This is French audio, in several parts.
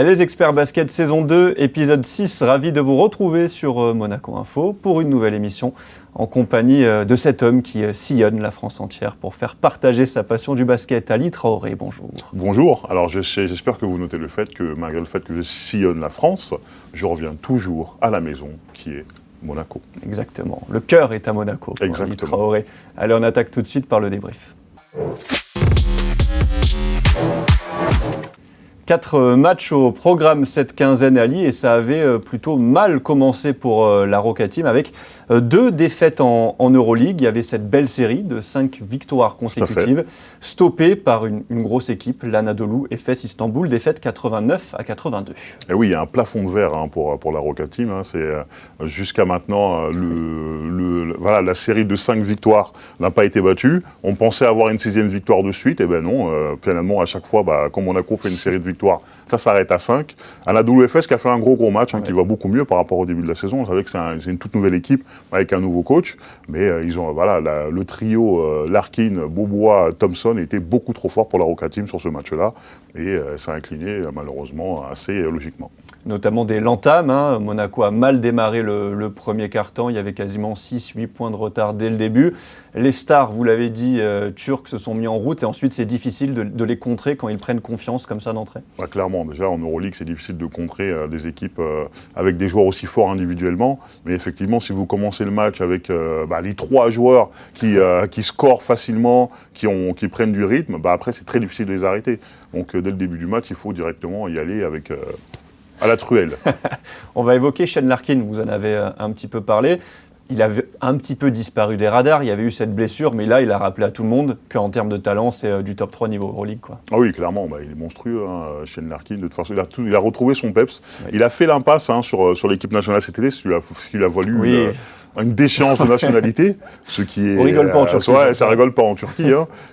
Les experts basket saison 2, épisode 6, ravi de vous retrouver sur Monaco Info pour une nouvelle émission en compagnie de cet homme qui sillonne la France entière pour faire partager sa passion du basket. Ali Traoré, bonjour. Bonjour, alors j'espère que vous notez le fait que malgré le fait que je sillonne la France, je reviens toujours à la maison qui est Monaco. Exactement, le cœur est à Monaco pour Ali Traoré. Allez, on attaque tout de suite par le débrief. 4 matchs au programme cette quinzaine, Ali, et ça avait plutôt mal commencé pour la Roca Team avec 2 défaites en Euroleague. Il y avait cette belle série de 5 victoires consécutives, stoppée par une grosse équipe, l'Anadolu Efes Istanbul, défaite 89-82. Et oui, il y a un plafond de verre pour la Roca Team. C'est jusqu'à maintenant, voilà, la série de 5 victoires n'a pas été battue. On pensait avoir une 6e victoire de suite, et ben non. Finalement, à chaque fois, quand Monaco fait une série de victoires, ça s'arrête à 5. Anadolu Efes qui a fait un gros match, qui va beaucoup mieux par rapport au début de la saison. On savait que c'est une toute nouvelle équipe avec un nouveau coach, mais ils ont le trio Larkin, Bobois, Thompson était beaucoup trop fort pour la Roca Team sur ce match-là, et ça a incliné malheureusement assez logiquement. Notamment dès l'entame, Monaco a mal démarré le premier quart-temps, il y avait quasiment 6-8 points de retard dès le début. Les stars, vous l'avez dit, turcs se sont mis en route et ensuite c'est difficile de les contrer quand ils prennent confiance comme ça d'entrée. Clairement, déjà en Euroleague c'est difficile de contrer des équipes avec des joueurs aussi forts individuellement, mais effectivement si vous commencez le match avec les 3 joueurs qui scorent facilement, qui prennent du rythme, après c'est très difficile de les arrêter. Donc dès le début du match il faut directement y aller avec... à la truelle. On va évoquer Shane Larkin, vous en avez un petit peu parlé. Il avait un petit peu disparu des radars, il y avait eu cette blessure, mais là, il a rappelé à tout le monde qu'en termes de talent, c'est du top 3 niveau Euroleague, quoi. Ah oui, clairement, il est monstrueux, Shane Larkin. De toute façon, il a retrouvé son peps. Oui. Il a fait l'impasse sur l'équipe nationale cet été, ce qui lui a valu une déchéance de nationalité, ce qui est... On rigole pas en Turquie. Ça rigole pas en Turquie,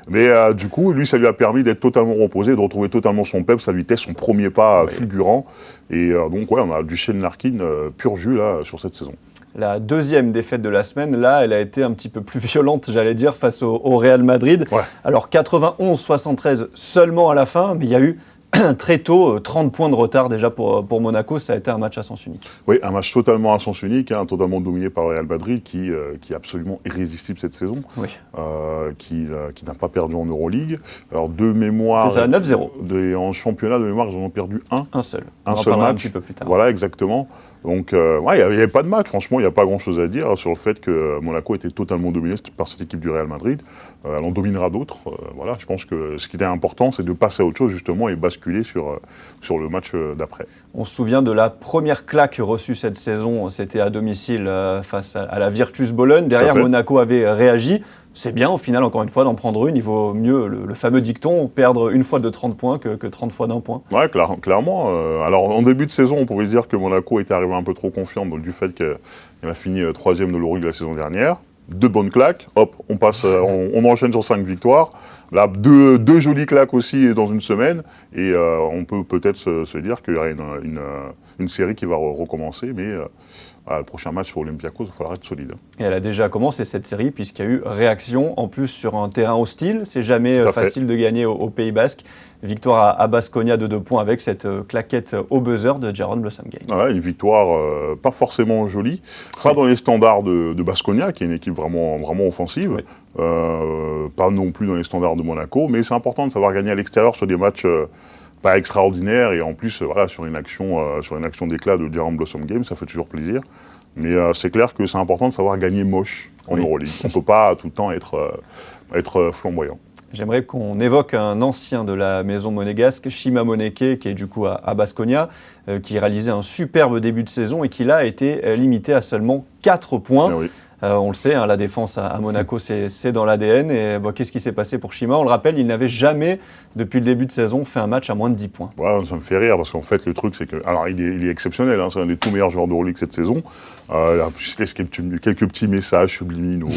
mais du coup, lui, ça lui a permis d'être totalement reposé, de retrouver totalement son peps, sa vitesse, son premier pas fulgurant. Et donc, on a du Shane Larkin pur jus là, sur cette saison. La 2e défaite de la semaine, là, elle a été un petit peu plus violente, j'allais dire, face au Real Madrid. Ouais. Alors 91-73 seulement à la fin, mais il y a eu très tôt 30 points de retard déjà pour Monaco. Ça a été un match à sens unique. Oui, un match totalement à sens unique, totalement dominé par le Real Madrid, qui est absolument irrésistible cette saison, qui n'a pas perdu en Euroleague. Alors de mémoire... C'est ça, 9-0. En championnat, de mémoire, ils en ont perdu un. Un seul. Un seul match. Un petit peu plus tard. Voilà, exactement. Donc, il n'y avait pas de match. Franchement, il n'y a pas grand-chose à dire sur le fait que Monaco était totalement dominé par cette équipe du Real Madrid. Elle en dominera d'autres. Voilà, je pense que ce qui était important, c'est de passer à autre chose, justement, et basculer sur le match d'après. On se souvient de la première claque reçue cette saison. C'était à domicile face à la Virtus Bologne. Derrière, Monaco avait réagi. C'est bien, au final, encore une fois, d'en prendre une. Il vaut mieux, le fameux dicton, perdre une fois de 30 points que 30 fois d'un point. Oui, clairement. Alors, en début de saison, on pouvait dire que Monaco était arrivé un peu trop confiant du fait qu'elle a fini 3e de l'Euroleague la saison dernière. 2 bonnes claques, hop, on passe, on enchaîne sur 5 victoires. Là, deux jolies claques aussi dans une semaine. Et on peut peut-être se dire qu'il y aura une série qui va recommencer, mais... le prochain match sur Olympiakos, il va falloir être solide. Et elle a déjà commencé cette série puisqu'il y a eu réaction, en plus sur un terrain hostile. C'est jamais facile de gagner au Pays Basque. Victoire à Baskonia de 2 points avec cette claquette au buzzer de Jaron Blossomgame. Une victoire pas forcément jolie, pas dans les standards de Baskonia, qui est une équipe vraiment offensive, pas non plus dans les standards de Monaco, mais c'est important de savoir gagner à l'extérieur sur des matchs... pas extraordinaire, et en plus sur une action d'éclat de Jaron Blossomgame, ça fait toujours plaisir. Mais c'est clair que c'est important de savoir gagner moche en Euroleague. On ne peut pas tout le temps être flamboyant. J'aimerais qu'on évoque un ancien de la maison monégasque, Shima Moneke, qui est du coup à Baskonia, qui réalisait un superbe début de saison et qui là a été limité à seulement 4 points. On le sait, la défense à Monaco, c'est dans l'ADN. Et qu'est-ce qui s'est passé pour Shima ? On le rappelle, il n'avait jamais, depuis le début de saison, fait un match à moins de 10 points. Ça me fait rire, parce qu'en fait, le truc, c'est que... Alors, il est exceptionnel, c'est un des tout meilleurs joueurs d'Euroleague cette saison. Je laisse quelques petits messages subliminaux,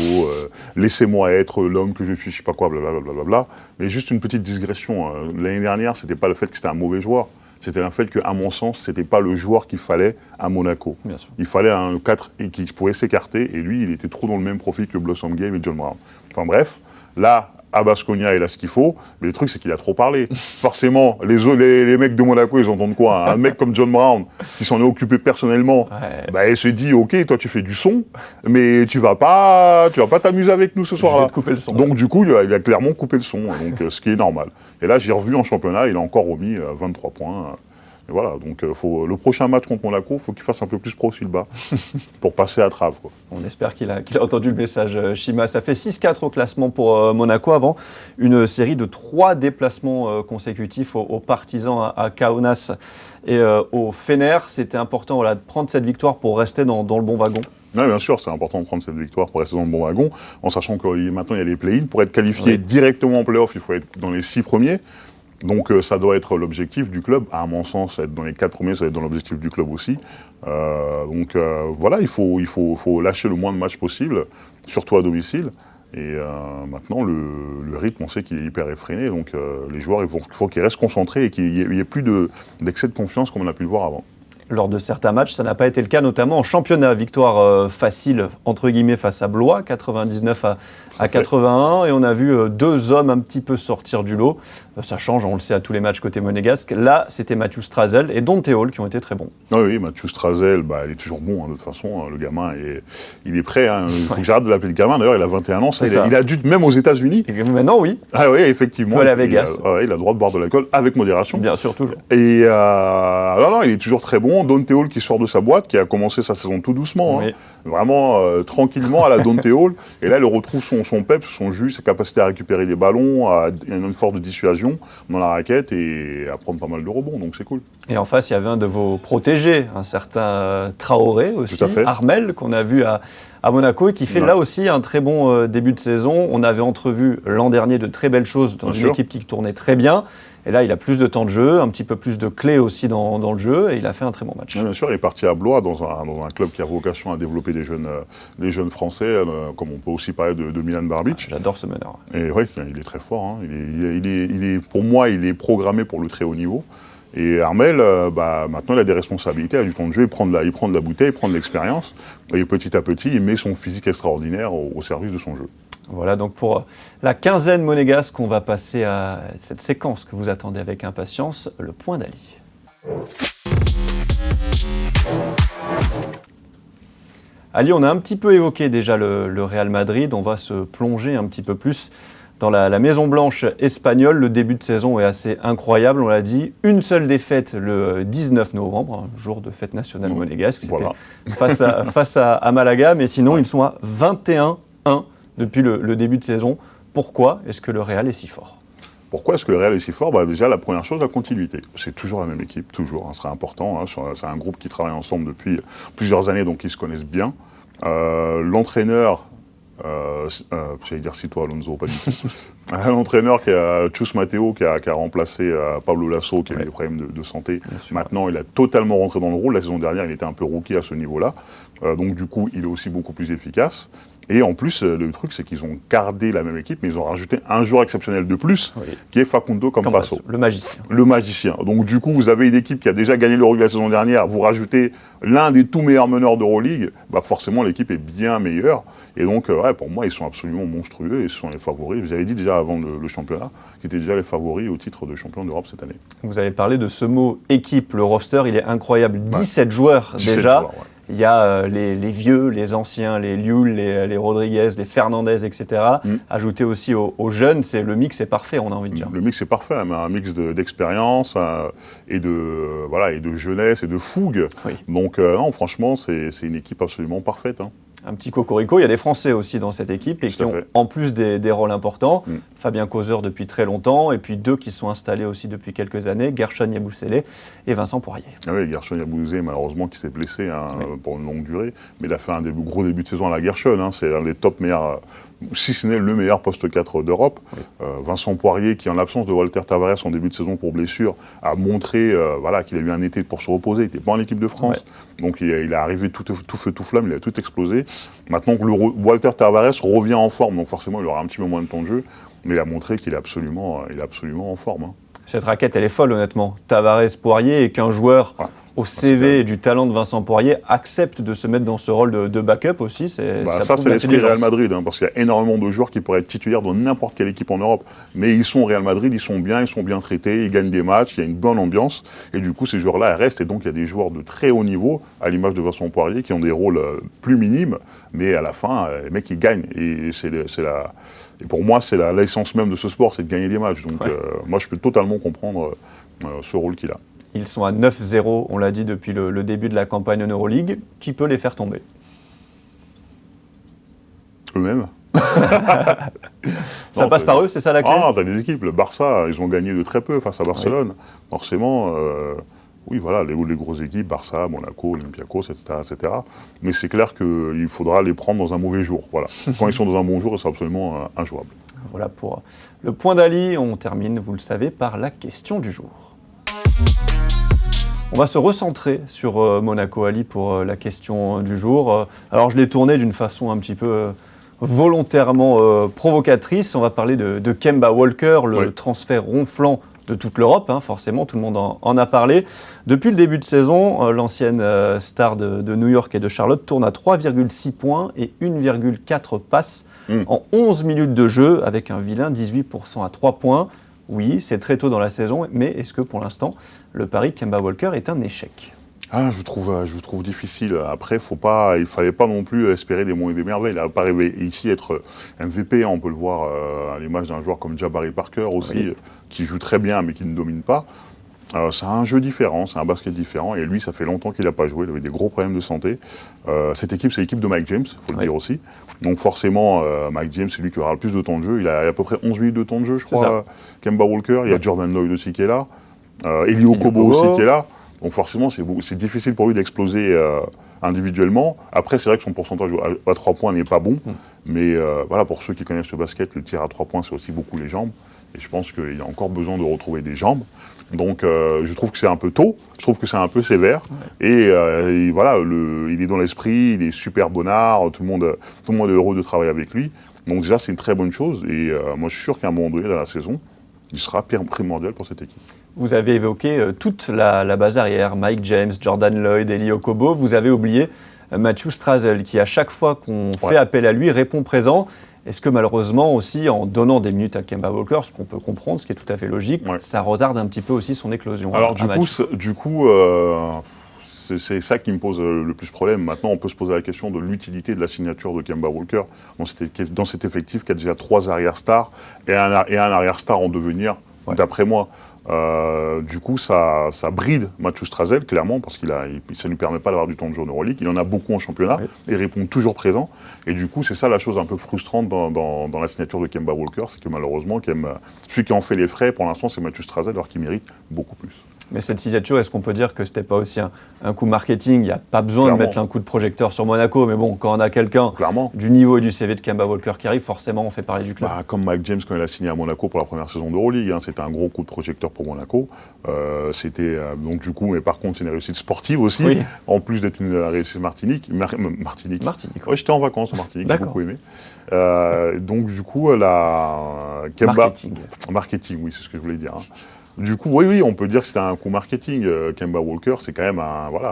laissez-moi être l'homme que je suis, je sais pas quoi, blablabla. Mais juste une petite digression. L'année dernière, c'était pas le fait que c'était un mauvais joueur. C'était le fait qu'à mon sens, ce n'était pas le joueur qu'il fallait à Monaco. Il fallait un 4 qui pouvait s'écarter, et lui, il était trop dans le même profil que Blossomgame et John Brown. Enfin bref, là, à Baskonia, il a ce qu'il faut, mais le truc, c'est qu'il a trop parlé. Forcément, les mecs de Monaco, ils entendent quoi? Un mec comme John Brown, qui s'en est occupé personnellement, il se dit, ok, toi tu fais du son, mais tu vas pas t'amuser avec nous ce soir-là. Je vais te couper le son. Donc du coup, il a clairement coupé le son, donc ce qui est normal. Et là, j'ai revu en championnat, il a encore remis 23 points. Et voilà, donc le prochain match contre Monaco, il faut qu'il fasse un peu plus profil bas pour passer à trave, quoi. On espère qu'il a entendu le message, Shima. Ça fait 6-4 au classement pour Monaco avant une série de 3 déplacements consécutifs aux Partisans à Kaunas et au Fener. C'était important de prendre cette victoire pour rester dans le bon wagon. Oui, bien sûr, c'est important de prendre cette victoire pour rester dans le bon wagon, en sachant que maintenant il y a les play-ins. Pour être qualifié directement en play-off, il faut être dans les 6 premiers. Donc ça doit être l'objectif du club. À mon sens, être dans les 4 premiers, ça va être dans l'objectif du club aussi. Voilà, il faut lâcher le moins de matchs possible, surtout à domicile. Et maintenant, le rythme, on sait qu'il est hyper effréné. Donc les joueurs, il faut qu'ils restent concentrés et qu'il n'y ait plus d'excès de confiance comme on a pu le voir avant. Lors de certains matchs, ça n'a pas été le cas, notamment en championnat. Victoire facile, entre guillemets, face à Blois, 99 à 81. Et on a vu 2 hommes un petit peu sortir du lot. Ça change, on le sait, à tous les matchs côté monégasque. Là, c'était Mathieu Strazel et Dante Hall qui ont été très bons. Oui, Mathieu Strazel, il est toujours bon, de toute façon. Le gamin, il est prêt. Il faut que j'arrête de l'appeler le gamin. D'ailleurs, il a 21 ans. Il a dû, même aux États-Unis. Et maintenant, oui. Ah oui, effectivement. Il peut aller à Vegas. Il a le droit de boire de l'alcool avec modération. Bien sûr, toujours. Et non, il est toujours très bon. Dante Hall qui sort de sa boîte, qui a commencé sa saison tout doucement. Oui. Vraiment tranquillement à la Dante Hall. Et là, il retrouve son peps, son jus, sa capacité à récupérer les ballons, il y a une force de dissuasion dans la raquette et à prendre pas mal de rebonds, donc c'est cool. Et en face, il y avait un de vos protégés, un certain Traoré aussi, Armel, qu'on a vu à Monaco et qui fait là aussi un très bon début de saison. On avait entrevu l'an dernier de très belles choses dans une équipe qui tournait très bien. Et là, il a plus de temps de jeu, un petit peu plus de clés aussi dans le jeu, et il a fait un très bon match. Oui, bien sûr, il est parti à Blois, dans un club qui a vocation à développer des jeunes Français, comme on peut aussi parler de Milan Barbic. J'adore ce meneur. Et oui, il est très fort. Hein. Pour moi, il est programmé pour le très haut niveau. Et Armel, maintenant, il a des responsabilités, il a du temps de jeu, il prend de la bouteille, il prend de l'expérience. Et petit à petit, il met son physique extraordinaire au service de son jeu. Voilà, donc pour la quinzaine monégasque, on va passer à cette séquence que vous attendez avec impatience, le point d'Ali. Ali, on a un petit peu évoqué déjà le Real Madrid, on va se plonger un petit peu plus dans la Maison Blanche espagnole. Le début de saison est assez incroyable, on l'a dit. Une seule défaite le 19 novembre, jour de fête nationale monégasque, c'était face à Malaga, mais sinon ils sont à 21-1 depuis le début de saison. Pourquoi est-ce que le Real est si fort ? Pourquoi est-ce que le Real est si fort ? Déjà, la première chose, la continuité. C'est toujours la même équipe, toujours. Ce sera important. C'est un groupe qui travaille ensemble depuis plusieurs années, donc ils se connaissent bien. L'entraîneur, j'allais dire Cito Alonso, pas du tout. L'entraîneur qui a Chus Mateo, qui a remplacé Pablo Lasso, qui avait des problèmes de santé. Maintenant, il a totalement rentré dans le rôle. La saison dernière, il était un peu rookie à ce niveau-là. Donc du coup, il est aussi beaucoup plus efficace. Et en plus, le truc, c'est qu'ils ont gardé la même équipe, mais ils ont rajouté un joueur exceptionnel de plus, qui est Facundo Campasso. Le magicien. Le magicien. Donc du coup, vous avez une équipe qui a déjà gagné l'Euroleague la saison dernière, vous rajoutez l'un des tout meilleurs meneurs d'Euroleague, forcément l'équipe est bien meilleure. Et donc, pour moi, ils sont absolument monstrueux et ce sont les favoris. Vous avez dit déjà avant le championnat qu'ils étaient déjà les favoris au titre de champion d'Europe cette année. Vous avez parlé de ce mot équipe. Le roster, il est incroyable. 17 joueurs 17 déjà. Joueurs, Il y a les vieux, les anciens, les Liul, les Rodriguez, les Fernandez, etc. Ajouté aussi aux jeunes, le mix est parfait, on a envie de dire. Le mix est parfait, mais un mix d'expérience et de jeunesse et de fougue. Oui. Donc non, franchement, c'est une équipe absolument parfaite. Hein. Un petit cocorico, il y a des Français aussi dans cette équipe et qui ont en plus des rôles importants. Fabien Causeur depuis très longtemps et puis 2 qui sont installés aussi depuis quelques années, Guerschon Yabusele et Vincent Poirier. Ah oui, Guerschon Yabusele malheureusement qui s'est blessé pour une longue durée, mais il a fait un gros début de saison à la Guerschon, c'est l'un des top meilleurs, si ce n'est le meilleur poste 4 d'Europe. Vincent Poirier qui en l'absence de Walter Tavares en début de saison pour blessure a montré qu'il a eu un été pour se reposer, il n'était pas en équipe de France. Donc il est arrivé tout feu tout flamme, il a tout explosé. Maintenant que Walter Tavares revient en forme, donc forcément il aura un petit peu moins de temps de jeu, mais il a montré qu'il est absolument en forme. Hein. Cette raquette, elle est folle honnêtement. Tavares, Poirier et qu'un joueur au CV et du talent de Vincent Poirier, accepte de se mettre dans ce rôle de backup aussi. Ça, c'est l'esprit Real Madrid, parce qu'il y a énormément de joueurs qui pourraient être titulaires dans n'importe quelle équipe en Europe. Mais ils sont au Real Madrid, ils sont bien traités, ils gagnent des matchs, il y a une bonne ambiance. Et du coup, ces joueurs-là restent. Et donc, il y a des joueurs de très haut niveau, à l'image de Vincent Poirier, qui ont des rôles plus minimes. Mais à la fin, les mecs, ils gagnent. Et et pour moi, c'est l'essence même de ce sport, c'est de gagner des matchs. Donc, moi, je peux totalement comprendre ce rôle qu'il a. Ils sont à 9-0, on l'a dit, depuis le début de la campagne en Euroleague. Qui peut les faire tomber? Eux-mêmes. Ça passe par eux, c'est ça la clé? T'as des équipes. Le Barça, ils ont gagné de très peu face à Barcelone. Oui. Forcément, oui, voilà, les grosses équipes, Barça, Monaco, Olympiakos, etc. Mais c'est clair qu'il faudra les prendre dans un mauvais jour. Voilà. Quand ils sont dans un bon jour, c'est absolument injouable. Voilà pour le point d'Ali. On termine, vous le savez, par la question du jour. On va se recentrer sur Monaco, Ali, pour la question du jour. Alors, je l'ai tourné d'une façon un petit peu volontairement provocatrice. On va parler de Kemba Walker, le transfert ronflant de toute l'Europe, forcément, tout le monde en a parlé. Depuis le début de saison, l'ancienne star de New York et de Charlotte tourne à 3,6 points et 1,4 passes en 11 minutes de jeu, avec un vilain 18% à 3 points. Oui, c'est très tôt dans la saison, mais est-ce que pour l'instant, le pari Kemba Walker est un échec? Je trouve difficile. Après, il ne fallait pas non plus espérer des monts et des merveilles. Il n'a pas rêvé ici être MVP. On peut le voir à l'image d'un joueur comme Jabari Parker aussi, qui joue très bien mais qui ne domine pas. C'est un jeu différent, c'est un basket différent. Et lui, ça fait longtemps qu'il n'a pas joué. Il avait des gros problèmes de santé. Cette équipe, c'est l'équipe de Mike James, il faut le dire aussi. Donc forcément, Mike James, c'est lui qui aura le plus de temps de jeu. Il a à peu près 11 minutes de temps de jeu, je crois, Kemba Walker. Il y a Jordan Lloyd aussi qui est là. Eli Okobo aussi qui est là. Donc forcément, c'est difficile pour lui d'exploser individuellement. Après, c'est vrai que son pourcentage à 3 points n'est pas bon. Mais voilà, pour ceux qui connaissent le basket, le tir à 3 points, c'est aussi beaucoup les jambes. Et je pense qu'il a encore besoin de retrouver des jambes. Donc je trouve que c'est un peu tôt, je trouve que c'est un peu sévère. Et voilà, il est dans l'esprit, il est super bonnard, tout le monde est heureux de travailler avec lui. Donc déjà, c'est une très bonne chose. Et moi, je suis sûr qu'à un moment donné dans la saison, il sera primordial pour cette équipe. Vous avez évoqué toute la base arrière, Mike James, Jordan Lloyd, Eli Okobo. Vous avez oublié Matthew Strazel, qui à chaque fois qu'on fait appel à lui, répond présent. Est-ce que malheureusement aussi, en donnant des minutes à Kemba Walker, ce qu'on peut comprendre, ce qui est tout à fait logique, ça retarde un petit peu aussi son éclosion? Alors du coup, c'est ça qui me pose le plus problème. Maintenant, on peut se poser la question de l'utilité de la signature de Kemba Walker dans cet effectif qui a déjà 3 arrière-stars et un arrière-star en devenir, d'après moi. Du coup, ça bride Matthew Strazel, clairement, parce que ça ne lui permet pas d'avoir du temps de jeu en Euroleague. Il en a beaucoup en championnat, et il répond toujours présent. Et du coup, c'est ça la chose un peu frustrante dans la signature de Kemba Walker, c'est que malheureusement, celui qui en fait les frais, pour l'instant, c'est Matthew Strazel, alors qu'il mérite beaucoup plus. Mais cette signature, est-ce qu'on peut dire que ce n'était pas aussi un coup marketing? Il n'y a pas besoin de mettre un coup de projecteur sur Monaco, mais bon, quand on a quelqu'un du niveau et du CV de Kemba Walker qui arrive, forcément, on fait parler du club. Comme Mike James, quand il a signé à Monaco pour la première saison d'Euroleague, c'était un gros coup de projecteur pour Monaco. Donc du coup, mais par contre, c'est une réussite sportive aussi, en plus d'être une réussite Martinique. Martinique. Ouais, j'étais en vacances en Martinique, j'ai beaucoup aimé. Donc du coup, Kemba... Marketing, oui, c'est ce que je voulais dire. Du coup, oui, on peut dire que c'était un coup marketing. Kemba Walker, c'est quand même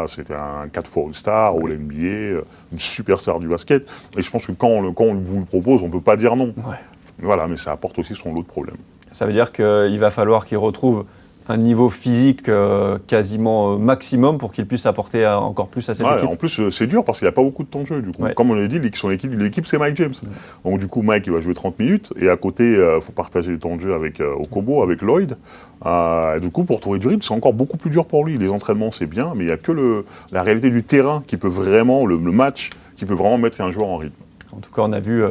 c'était un 4 fois All-Star, All-NBA, une superstar du basket. Et je pense que quand on vous le propose, on ne peut pas dire non. Voilà, mais ça apporte aussi son lot de problèmes. Ça veut dire qu'il va falloir qu'il retrouve un niveau physique quasiment maximum pour qu'il puisse apporter encore plus à cette équipe. En plus, c'est dur parce qu'il n'y a pas beaucoup de temps de jeu. Du coup. Comme on l'a dit, l'équipe, c'est Mike James. Donc du coup, Mike, il va jouer 30 minutes. Et à côté, il faut partager le temps de jeu avec Okobo, avec Lloyd. Et du coup, pour trouver du rythme, c'est encore beaucoup plus dur pour lui. Les entraînements, c'est bien, mais il n'y a que la réalité du terrain qui peut vraiment, le match, qui peut vraiment mettre un joueur en rythme. En tout cas, on a vu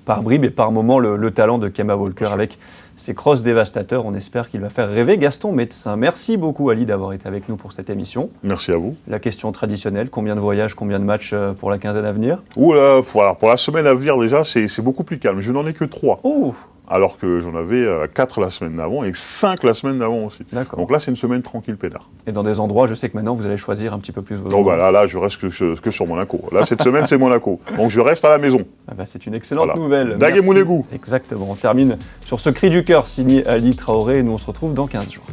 par bribes et par moments le talent de Kemba Walker avec ses crosses dévastateurs. On espère qu'il va faire rêver Gaston Médecin. Merci beaucoup Ali d'avoir été avec nous pour cette émission. Merci à vous. La question traditionnelle, combien de voyages, combien de matchs pour la quinzaine à venir? Pour la semaine à venir déjà, c'est beaucoup plus calme. Je n'en ai que 3. Alors que j'en avais 4 la semaine d'avant et 5 la semaine d'avant aussi. Donc là, c'est une semaine tranquille, peinard. Et dans des endroits, je sais que maintenant, vous allez choisir un petit peu plus vos endroits. Là, je reste que sur Monaco. Là, cette semaine, c'est Monaco. Donc je reste à la maison. C'est une excellente nouvelle. Daguemounégout. Exactement. On termine sur ce cri du cœur signé Ali Traoré et nous, on se retrouve dans 15 jours.